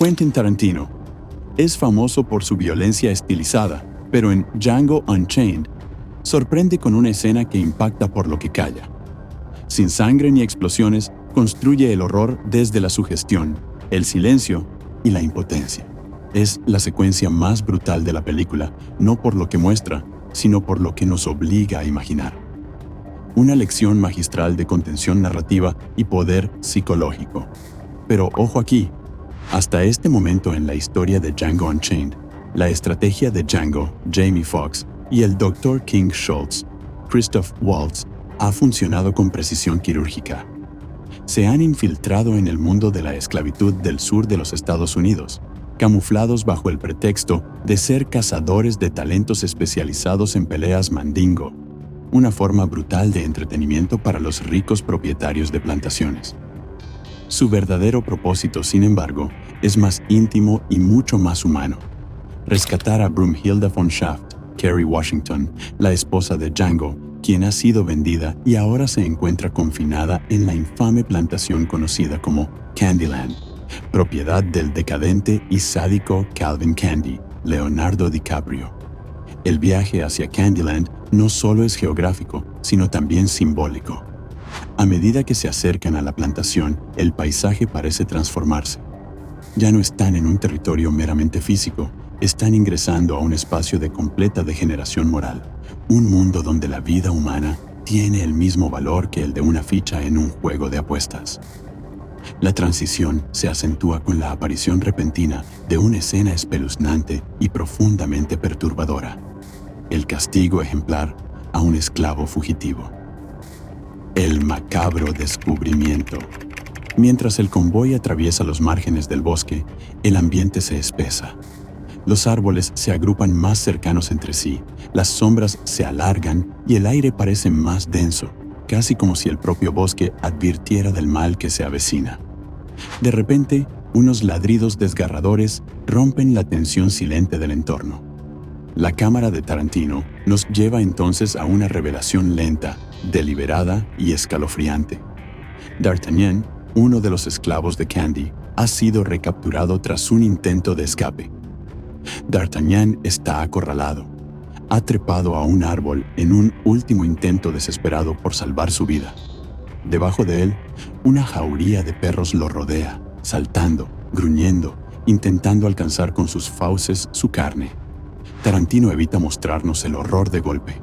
Quentin Tarantino es famoso por su violencia estilizada, pero en Django Unchained sorprende con una escena que impacta por lo que calla. Sin sangre ni explosiones, construye el horror desde la sugestión, el silencio y la impotencia. Es la secuencia más brutal de la película, no por lo que muestra, sino por lo que nos obliga a imaginar. Una lección magistral de contención narrativa y poder psicológico. Pero ojo aquí, hasta este momento en la historia de Django Unchained, la estrategia de Django, Jamie Foxx, y el Dr. King Schultz, Christoph Waltz, ha funcionado con precisión quirúrgica. Se han infiltrado en el mundo de la esclavitud del sur de los Estados Unidos, camuflados bajo el pretexto de ser cazadores de talentos especializados en peleas mandingo, una forma brutal de entretenimiento para los ricos propietarios de plantaciones. Su verdadero propósito, sin embargo, es más íntimo y mucho más humano: rescatar a Brumhilda von Schaft, Kerry Washington, la esposa de Django, quien ha sido vendida y ahora se encuentra confinada en la infame plantación conocida como Candyland, propiedad del decadente y sádico Calvin Candie, Leonardo DiCaprio. El viaje hacia Candyland no solo es geográfico, sino también simbólico. A medida que se acercan a la plantación, el paisaje parece transformarse. Ya no están en un territorio meramente físico, están ingresando a un espacio de completa degeneración moral, un mundo donde la vida humana tiene el mismo valor que el de una ficha en un juego de apuestas. La transición se acentúa con la aparición repentina de una escena espeluznante y profundamente perturbadora: el castigo ejemplar a un esclavo fugitivo. El macabro descubrimiento. Mientras el convoy atraviesa los márgenes del bosque, el ambiente se espesa. Los árboles se agrupan más cercanos entre sí, las sombras se alargan y el aire parece más denso, casi como si el propio bosque advirtiera del mal que se avecina. De repente, unos ladridos desgarradores rompen la tensión silente del entorno. La cámara de Tarantino nos lleva entonces a una revelación lenta, deliberada y escalofriante. D'Artagnan, uno de los esclavos de Candie, ha sido recapturado tras un intento de escape. D'Artagnan está acorralado. Ha trepado a un árbol en un último intento desesperado por salvar su vida. Debajo de él, una jauría de perros lo rodea, saltando, gruñendo, intentando alcanzar con sus fauces su carne. Tarantino evita mostrarnos el horror de golpe.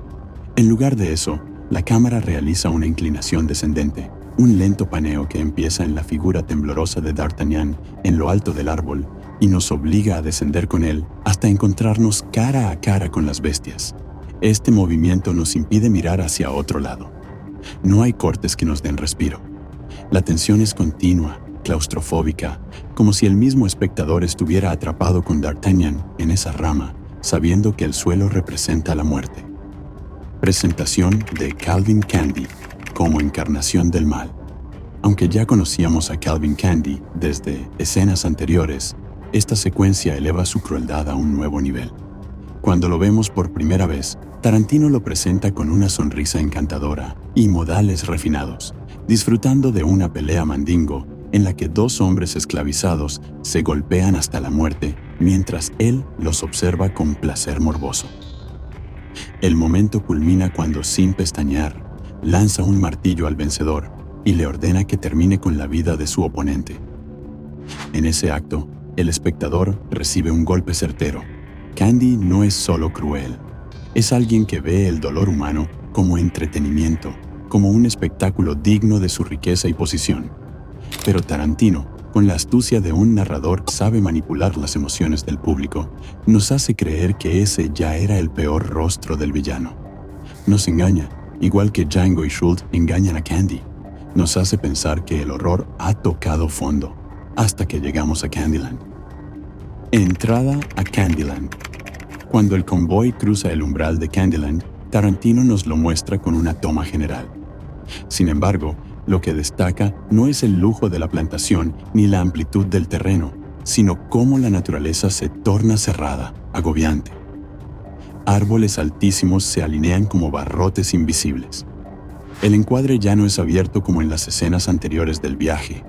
En lugar de eso, la cámara realiza una inclinación descendente, un lento paneo que empieza en la figura temblorosa de D'Artagnan en lo alto del árbol y nos obliga a descender con él hasta encontrarnos cara a cara con las bestias. Este movimiento nos impide mirar hacia otro lado. No hay cortes que nos den respiro. La tensión es continua, claustrofóbica, como si el mismo espectador estuviera atrapado con D'Artagnan en esa rama, sabiendo que el suelo representa la muerte. Presentación de Calvin Candie como encarnación del mal. Aunque ya conocíamos a Calvin Candie desde escenas anteriores, esta secuencia eleva su crueldad a un nuevo nivel. Cuando lo vemos por primera vez, Tarantino lo presenta con una sonrisa encantadora y modales refinados, disfrutando de una pelea mandingo en la que dos hombres esclavizados se golpean hasta la muerte mientras él los observa con placer morboso. El momento culmina cuando, sin pestañear, lanza un martillo al vencedor y le ordena que termine con la vida de su oponente. En ese acto, el espectador recibe un golpe certero. Candie no es solo cruel, es alguien que ve el dolor humano como entretenimiento, como un espectáculo digno de su riqueza y posición. Pero Tarantino, con la astucia de un narrador que sabe manipular las emociones del público, nos hace creer que ese ya era el peor rostro del villano. Nos engaña, igual que Django y Schultz engañan a Candie. Nos hace pensar que el horror ha tocado fondo, hasta que llegamos a Candyland. Entrada a Candyland. Cuando el convoy cruza el umbral de Candyland, Tarantino nos lo muestra con una toma general. Sin embargo, lo que destaca no es el lujo de la plantación ni la amplitud del terreno, sino cómo la naturaleza se torna cerrada, agobiante. Árboles altísimos se alinean como barrotes invisibles. El encuadre ya no es abierto como en las escenas anteriores del viaje.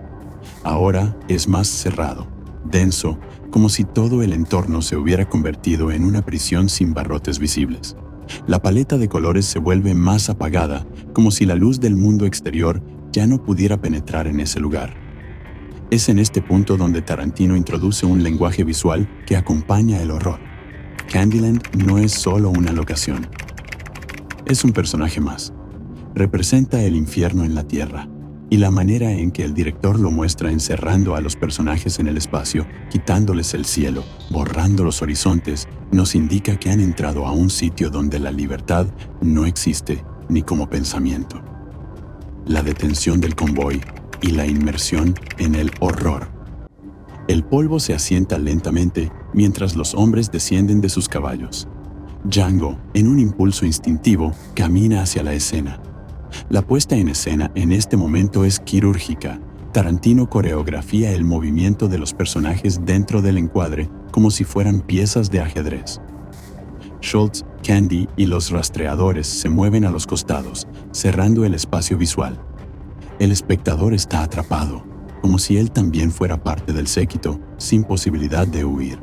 Ahora es más cerrado, denso, como si todo el entorno se hubiera convertido en una prisión sin barrotes visibles. La paleta de colores se vuelve más apagada, como si la luz del mundo exterior ya no pudiera penetrar en ese lugar. Es en este punto donde Tarantino introduce un lenguaje visual que acompaña el horror. Candyland no es solo una locación. Es un personaje más. Representa el infierno en la tierra, y la manera en que el director lo muestra encerrando a los personajes en el espacio, quitándoles el cielo, borrando los horizontes, nos indica que han entrado a un sitio donde la libertad no existe ni como pensamiento. La detención del convoy y la inmersión en el horror. El polvo se asienta lentamente mientras los hombres descienden de sus caballos. Django, en un impulso instintivo, camina hacia la escena. La puesta en escena en este momento es quirúrgica. Tarantino coreografía el movimiento de los personajes dentro del encuadre como si fueran piezas de ajedrez. Schultz, Candy y los rastreadores se mueven a los costados, cerrando el espacio visual. El espectador está atrapado, como si él también fuera parte del séquito, sin posibilidad de huir.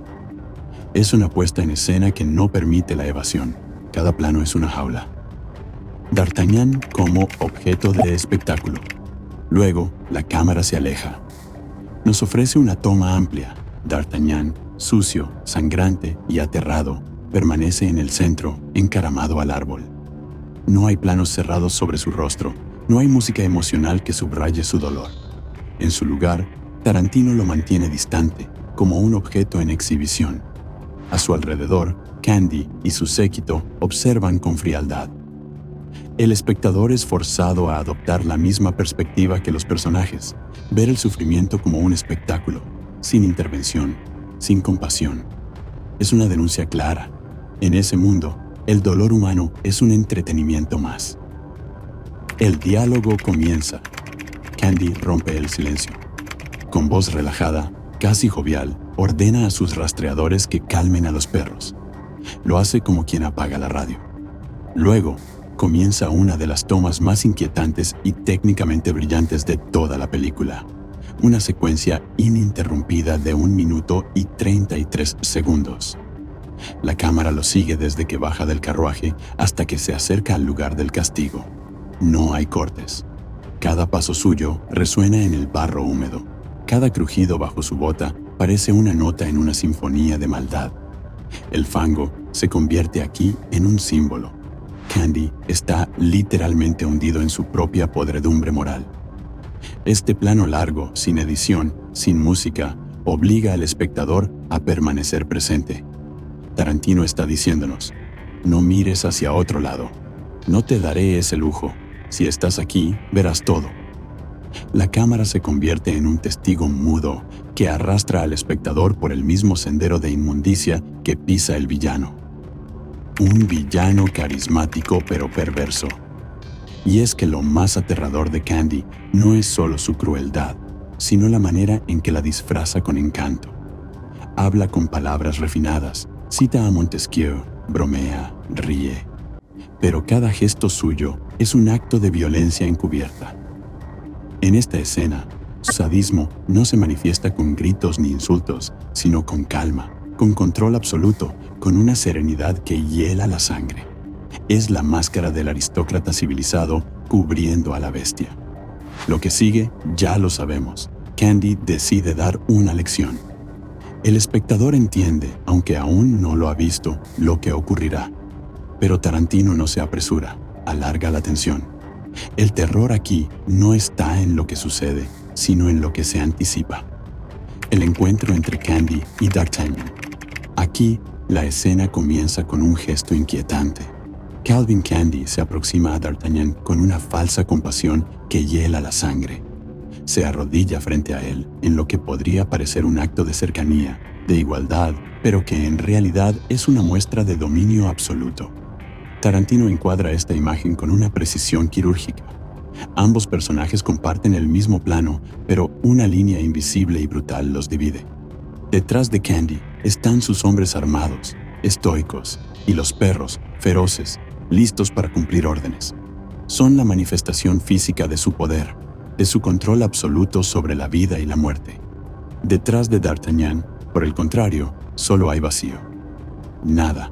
Es una puesta en escena que no permite la evasión. Cada plano es una jaula. D'Artagnan como objeto de espectáculo. Luego, la cámara se aleja. Nos ofrece una toma amplia. D'Artagnan, sucio, sangrante y aterrado, permanece en el centro, encaramado al árbol. No hay planos cerrados sobre su rostro, no hay música emocional que subraye su dolor. En su lugar, Tarantino lo mantiene distante, como un objeto en exhibición. A su alrededor, Candy y su séquito observan con frialdad. El espectador es forzado a adoptar la misma perspectiva que los personajes, ver el sufrimiento como un espectáculo, sin intervención, sin compasión. Es una denuncia clara. En ese mundo, el dolor humano es un entretenimiento más. El diálogo comienza. Candy rompe el silencio. Con voz relajada, casi jovial, ordena a sus rastreadores que calmen a los perros. Lo hace como quien apaga la radio. Luego, comienza una de las tomas más inquietantes y técnicamente brillantes de toda la película. Una secuencia ininterrumpida de 1 minuto y 33 segundos. La cámara lo sigue desde que baja del carruaje hasta que se acerca al lugar del castigo. No hay cortes. Cada paso suyo resuena en el barro húmedo. Cada crujido bajo su bota parece una nota en una sinfonía de maldad. El fango se convierte aquí en un símbolo. Candy está literalmente hundido en su propia podredumbre moral. Este plano largo, sin edición, sin música, obliga al espectador a permanecer presente. Tarantino está diciéndonos, no mires hacia otro lado. No te daré ese lujo. Si estás aquí, verás todo. La cámara se convierte en un testigo mudo que arrastra al espectador por el mismo sendero de inmundicia que pisa el villano. Un villano carismático pero perverso. Y es que lo más aterrador de Candy no es solo su crueldad, sino la manera en que la disfraza con encanto. Habla con palabras refinadas, cita a Montesquieu, bromea, ríe. Pero cada gesto suyo es un acto de violencia encubierta. En esta escena, su sadismo no se manifiesta con gritos ni insultos, sino con calma, con control absoluto, con una serenidad que hiela la sangre. Es la máscara del aristócrata civilizado cubriendo a la bestia. Lo que sigue ya lo sabemos. Candy decide dar una lección. El espectador entiende, aunque aún no lo ha visto, lo que ocurrirá. Pero Tarantino no se apresura, alarga la tensión. El terror aquí no está en lo que sucede, sino en lo que se anticipa. El encuentro entre Candy y D'Artagnan. Aquí, la escena comienza con un gesto inquietante. Calvin Candy se aproxima a D'Artagnan con una falsa compasión que hiela la sangre. Se arrodilla frente a él en lo que podría parecer un acto de cercanía, de igualdad, pero que en realidad es una muestra de dominio absoluto. Tarantino encuadra esta imagen con una precisión quirúrgica. Ambos personajes comparten el mismo plano, pero una línea invisible y brutal los divide. Detrás de Candy están sus hombres armados, estoicos, y los perros, feroces, listos para cumplir órdenes. Son la manifestación física de su poder, de su control absoluto sobre la vida y la muerte. Detrás de D'Artagnan, por el contrario, solo hay vacío. Nada.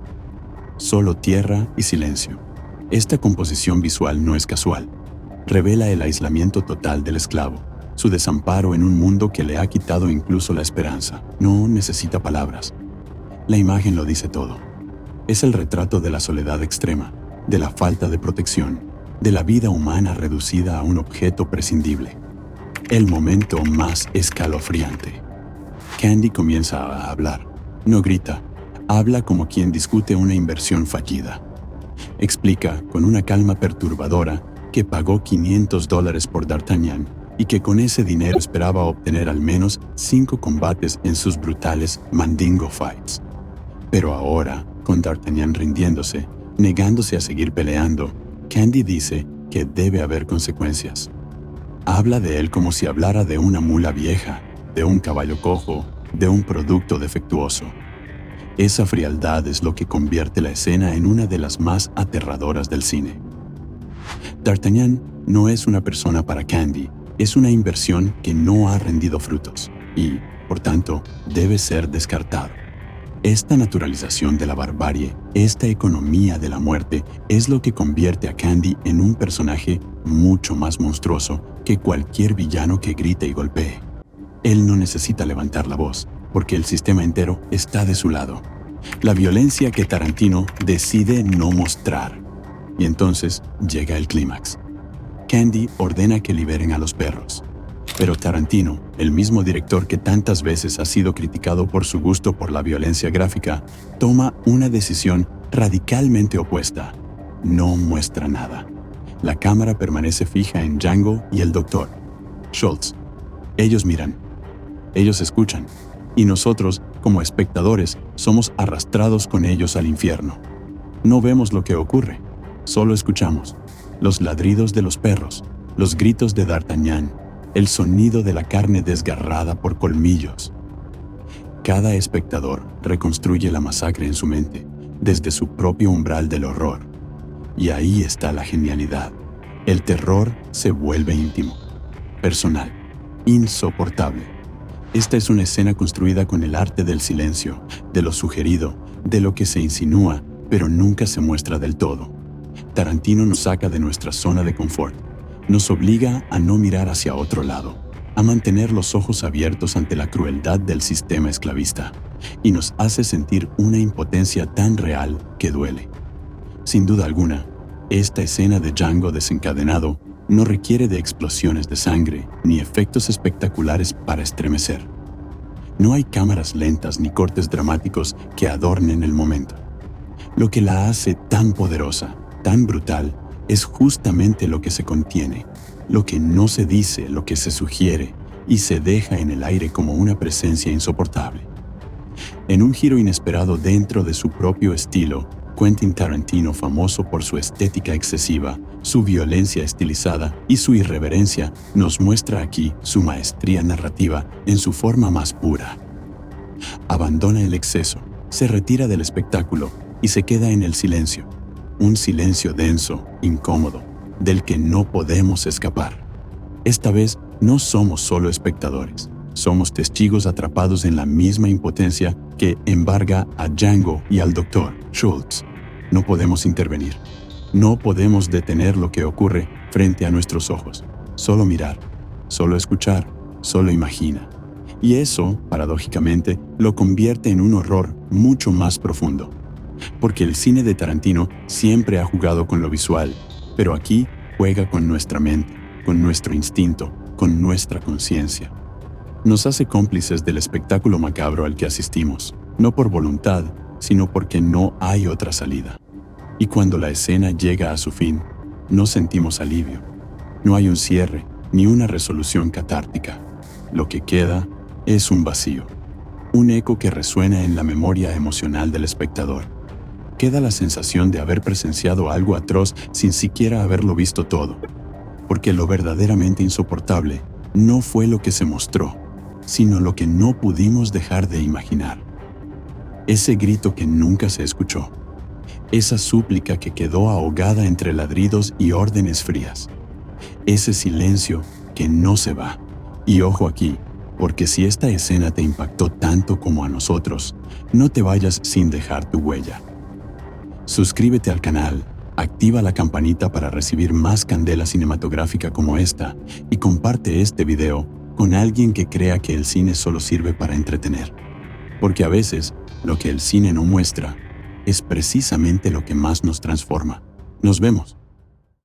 Solo tierra y silencio. Esta composición visual no es casual. Revela el aislamiento total del esclavo, su desamparo en un mundo que le ha quitado incluso la esperanza. No necesita palabras. La imagen lo dice todo. Es el retrato de la soledad extrema, de la falta de protección, de la vida humana reducida a un objeto prescindible. El momento más escalofriante. Candy comienza a hablar. No grita. Habla como quien discute una inversión fallida. Explica, con una calma perturbadora, que pagó $500 por D'Artagnan y que con ese dinero esperaba obtener al menos 5 combates en sus brutales Mandingo Fights. Pero ahora, con D'Artagnan rindiéndose, negándose a seguir peleando, Candy dice que debe haber consecuencias. Habla de él como si hablara de una mula vieja, de un caballo cojo, de un producto defectuoso. Esa frialdad es lo que convierte la escena en una de las más aterradoras del cine. D'Artagnan no es una persona para Candy, es una inversión que no ha rendido frutos y, por tanto, debe ser descartado. Esta naturalización de la barbarie, esta economía de la muerte, es lo que convierte a Candy en un personaje mucho más monstruoso que cualquier villano que grite y golpee. Él no necesita levantar la voz, porque el sistema entero está de su lado. La violencia que Tarantino decide no mostrar. Y entonces llega el clímax. Candy ordena que liberen a los perros. Pero Tarantino, el mismo director que tantas veces ha sido criticado por su gusto por la violencia gráfica, toma una decisión radicalmente opuesta. No muestra nada. La cámara permanece fija en Django y el doctor. Schultz. Ellos miran. Ellos escuchan. Y nosotros, como espectadores, somos arrastrados con ellos al infierno. No vemos lo que ocurre. Solo escuchamos. Los ladridos de los perros, los gritos de D'Artagnan, el sonido de la carne desgarrada por colmillos. Cada espectador reconstruye la masacre en su mente, desde su propio umbral del horror. Y ahí está la genialidad. El terror se vuelve íntimo, personal, insoportable. Esta es una escena construida con el arte del silencio, de lo sugerido, de lo que se insinúa, pero nunca se muestra del todo. Tarantino nos saca de nuestra zona de confort. Nos obliga a no mirar hacia otro lado, a mantener los ojos abiertos ante la crueldad del sistema esclavista, y nos hace sentir una impotencia tan real que duele. Sin duda alguna, esta escena de Django desencadenado no requiere de explosiones de sangre ni efectos espectaculares para estremecer. No hay cámaras lentas ni cortes dramáticos que adornen el momento. Lo que la hace tan poderosa, tan brutal, es justamente lo que se contiene, lo que no se dice, lo que se sugiere y se deja en el aire como una presencia insoportable. En un giro inesperado dentro de su propio estilo, Quentin Tarantino, famoso por su estética excesiva, su violencia estilizada y su irreverencia, nos muestra aquí su maestría narrativa en su forma más pura. Abandona el exceso, se retira del espectáculo y se queda en el silencio. Un silencio denso, incómodo, del que no podemos escapar. Esta vez no somos solo espectadores, somos testigos atrapados en la misma impotencia que embarga a Django y al Dr. Schultz. No podemos intervenir, no podemos detener lo que ocurre frente a nuestros ojos, solo mirar, solo escuchar, solo imagina. Y eso, paradójicamente, lo convierte en un horror mucho más profundo. Porque el cine de Tarantino siempre ha jugado con lo visual, pero aquí juega con nuestra mente, con nuestro instinto, con nuestra conciencia. Nos hace cómplices del espectáculo macabro al que asistimos, no por voluntad, sino porque no hay otra salida. Y cuando la escena llega a su fin, no sentimos alivio. No hay un cierre, ni una resolución catártica. Lo que queda es un vacío, un eco que resuena en la memoria emocional del espectador. Queda la sensación de haber presenciado algo atroz sin siquiera haberlo visto todo, porque lo verdaderamente insoportable no fue lo que se mostró, sino lo que no pudimos dejar de imaginar. Ese grito que nunca se escuchó, esa súplica que quedó ahogada entre ladridos y órdenes frías, ese silencio que no se va. Y ojo aquí, Porque si esta escena te impactó tanto como a nosotros, no te vayas sin dejar tu huella. Suscríbete al canal, activa la campanita para recibir más candela cinematográfica como esta y comparte este video con alguien que crea que el cine solo sirve para entretener. Porque a veces, lo que el cine no muestra es precisamente lo que más nos transforma. Nos vemos.